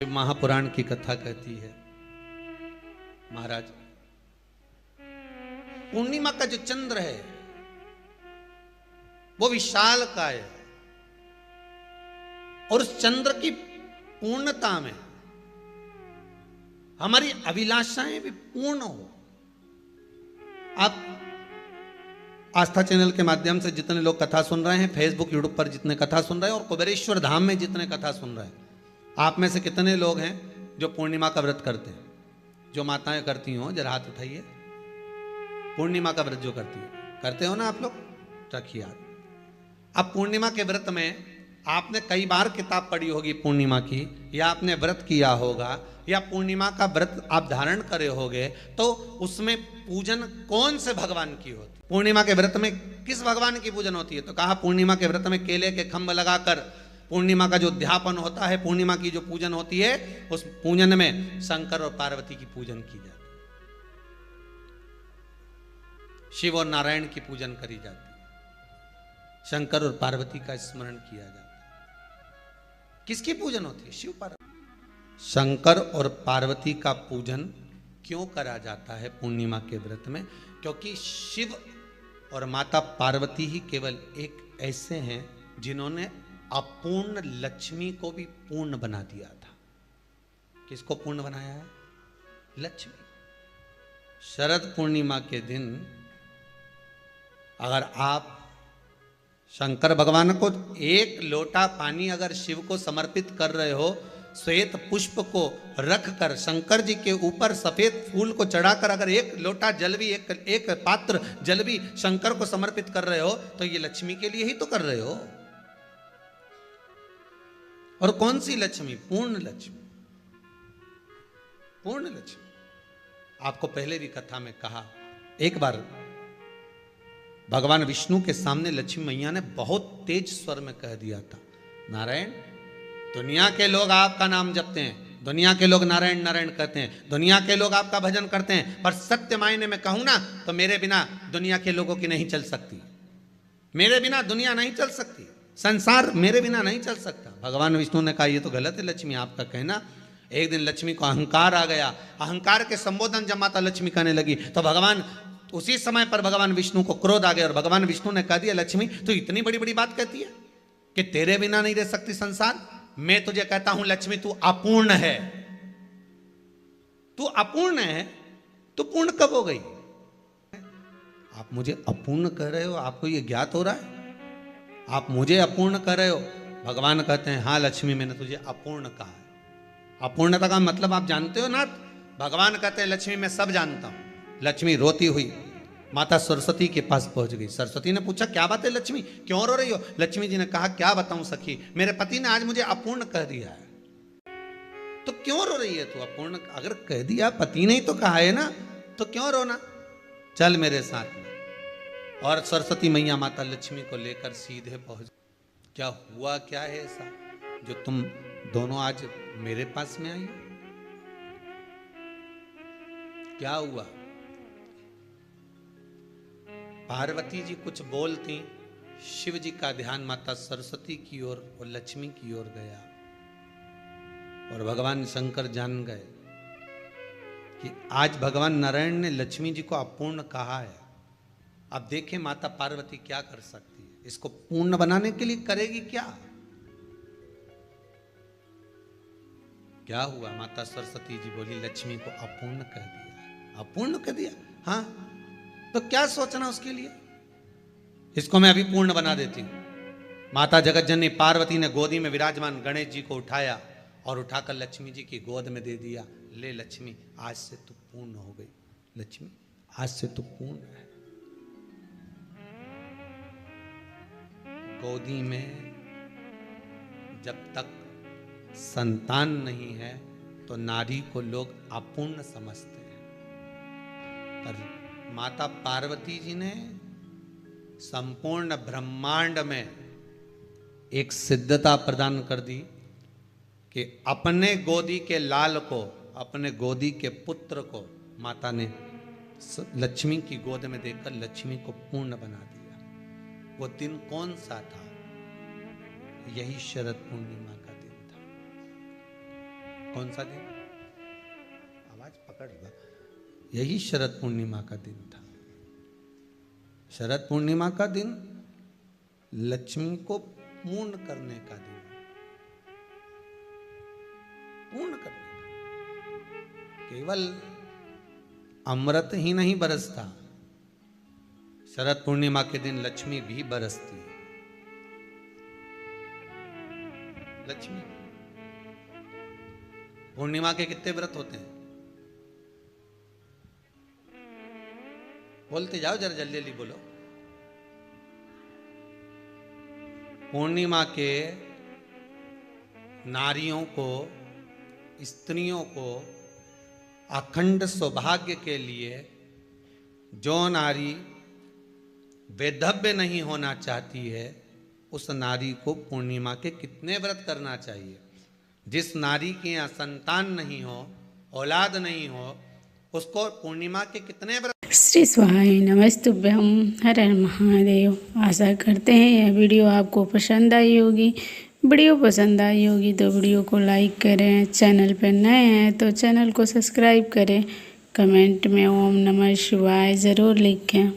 महापुराण की कथा कहती है, महाराज पूर्णिमा का जो चंद्र है वो विशाल काय है और उस चंद्र की पूर्णता में हमारी अभिलाषाएं भी पूर्ण हो। आप आस्था चैनल के माध्यम से जितने लोग कथा सुन रहे हैं, फेसबुक यूट्यूब पर जितने कथा सुन रहे हैं और कुबेरेश्वर धाम में जितने कथा सुन रहे हैं, आप में से कितने लोग हैं जो पूर्णिमा का व्रत करते हैं? जो माताएं करती हो जरा हाथ उठाइए। पूर्णिमा का व्रत जो करते हो ना आप लोग, रखिए हाथ। अब पूर्णिमा के व्रत में आपने कई बार किताब पढ़ी होगी पूर्णिमा की, या आपने व्रत किया होगा, या पूर्णिमा का व्रत आप धारण करे होगे, तो उसमें पूजन कौन से भगवान की होती? पूर्णिमा के व्रत में किस भगवान की पूजन होती है? तो कहा पूर्णिमा के व्रत में केले के खंभ लगाकर पूर्णिमा का जो अध्यापन होता है, पूर्णिमा की जो पूजन होती है, उस पूजन में शंकर और पार्वती की पूजन की जाती है, शिव और नारायण की पूजन करी जाती है, शंकर और पार्वती का स्मरण किया जाता है। किसकी पूजन होती है? शिव पार्वती। शंकर और पार्वती का पूजन क्यों करा जाता है पूर्णिमा के व्रत में? क्योंकि शिव और माता पार्वती ही केवल एक ऐसे हैं जिन्होंने अपूर्ण लक्ष्मी को भी पूर्ण बना दिया था। किसको पूर्ण बनाया है? लक्ष्मी। शरद पूर्णिमा के दिन अगर आप शंकर भगवान को एक लोटा पानी अगर शिव को समर्पित कर रहे हो, श्वेत पुष्प को रखकर शंकर जी के ऊपर सफेद फूल को चढ़ाकर अगर एक लोटा जल भी, एक पात्र जल भी शंकर को समर्पित कर रहे हो, तो ये लक्ष्मी के लिए ही तो कर रहे हो। और कौन सी लक्ष्मी? पूर्ण लक्ष्मी। पूर्ण लक्ष्मी। आपको पहले भी कथा में कहा, एक बार भगवान विष्णु के सामने लक्ष्मी मैया ने बहुत तेज स्वर में कह दिया था, नारायण, दुनिया के लोग आपका नाम जपते हैं, दुनिया के लोग नारायण नारायण कहते हैं, दुनिया के लोग आपका भजन करते हैं, पर सत्य मायने में कहूं ना तो मेरे बिना दुनिया के लोगों की नहीं चल सकती। मेरे बिना दुनिया नहीं चल सकती, संसार मेरे बिना नहीं चल सकता। भगवान विष्णु ने कहा, ये तो गलत है लक्ष्मी आपका कहना। एक दिन लक्ष्मी को अहंकार आ गया। अहंकार के संबोधन जब माता लक्ष्मी करने लगी तो भगवान, उसी समय पर भगवान विष्णु को क्रोध आ गया और भगवान विष्णु ने कह दिया, लक्ष्मी तू इतनी बड़ी बड़ी बात कहती है कि तेरे बिना नहीं रह सकती संसार। मैं तुझे कहता हूं लक्ष्मी, तू अपूर्ण है। तू अपूर्ण है, तू पूर्ण कब हो गई? आप मुझे अपूर्ण कह रहे हो, आपको ये ज्ञात हो रहा है? आप मुझे अपूर्ण कह रहे हो? भगवान कहते हैं, हाँ लक्ष्मी, मैंने तुझे अपूर्ण कहा है। अपूर्णता का मतलब आप जानते हो ना? भगवान कहते हैं, लक्ष्मी मैं सब जानता हूं। लक्ष्मी रोती हुई माता सरस्वती के पास पहुंच गई। सरस्वती ने पूछा, क्या बात है लक्ष्मी, क्यों रो रही हो? लक्ष्मी जी ने कहा, क्या बताऊं सखी, मेरे पति ने आज मुझे अपूर्ण कह दिया है। तो क्यों रो रही है तू? अपूर्ण अगर कह दिया, पति ने ही तो कहा है ना, तो क्यों रोना? चल मेरे साथ में। और सरस्वती मैया माता लक्ष्मी को लेकर सीधे पहुंच। क्या हुआ, क्या है ऐसा जो तुम दोनों आज मेरे पास में आई? क्या हुआ? पार्वती जी कुछ बोलती, शिव जी का ध्यान माता सरस्वती की ओर और लक्ष्मी की ओर गया और भगवान शंकर जान गए कि आज भगवान नारायण ने लक्ष्मी जी को अपूर्ण कहा है। अब देखें माता पार्वती क्या कर सकती है, इसको पूर्ण बनाने के लिए करेगी क्या? क्या हुआ? माता सरस्वती जी बोली, लक्ष्मी को अपूर्ण कह दिया। अपूर्ण कह दिया? हाँ, तो क्या सोचना उसके लिए, इसको मैं अभी पूर्ण बना देती हूं। माता जगत जननी पार्वती ने गोदी में विराजमान गणेश जी को उठाया और उठाकर लक्ष्मी जी की गोद में दे दिया। ले लक्ष्मी, आज से तू पूर्ण हो गई। लक्ष्मी, आज से तू पूर्ण है। गोदी में जब तक संतान नहीं है तो नारी को लोग अपूर्ण समझते हैं, पर माता पार्वती जी ने संपूर्ण ब्रह्मांड में एक सिद्धता प्रदान कर दी कि अपने गोदी के लाल को, अपने गोदी के पुत्र को माता ने लक्ष्मी की गोद में देकर लक्ष्मी को पूर्ण बना दिया। वो दिन कौन सा था? यही शरद पूर्णिमा का दिन था। कौन सा दिन? आवाज पकड़ लो। यही शरद पूर्णिमा का दिन था। शरद पूर्णिमा का दिन लक्ष्मी को पूर्ण करने का दिन, पूर्ण करने का। केवल अमृत ही नहीं बरसता, शरद पूर्णिमा के दिन लक्ष्मी भी बरसती है। लक्ष्मी पूर्णिमा के कितने व्रत होते हैं? बोलते जाओ, जरा जल्दी जल्दी बोलो। पूर्णिमा के नारियों को, स्त्रियों को अखंड सौभाग्य के लिए, जो नारी वैधव्य नहीं होना चाहती है, उस नारी को पूर्णिमा के कितने व्रत करना चाहिए? जिस नारी के यहाँ संतान नहीं हो, औलाद नहीं हो, उसको पूर्णिमा के कितने व्रत? श्री स्वाहाय नमस्तुभ्यं, हर हर महादेव। आशा करते हैं यह वीडियो आपको पसंद आई होगी। वीडियो पसंद आई होगी तो वीडियो को लाइक करें, चैनल पर नए हैं तो चैनल को सब्सक्राइब करें, कमेंट में ओम नमः शिवाय ज़रूर लिखें।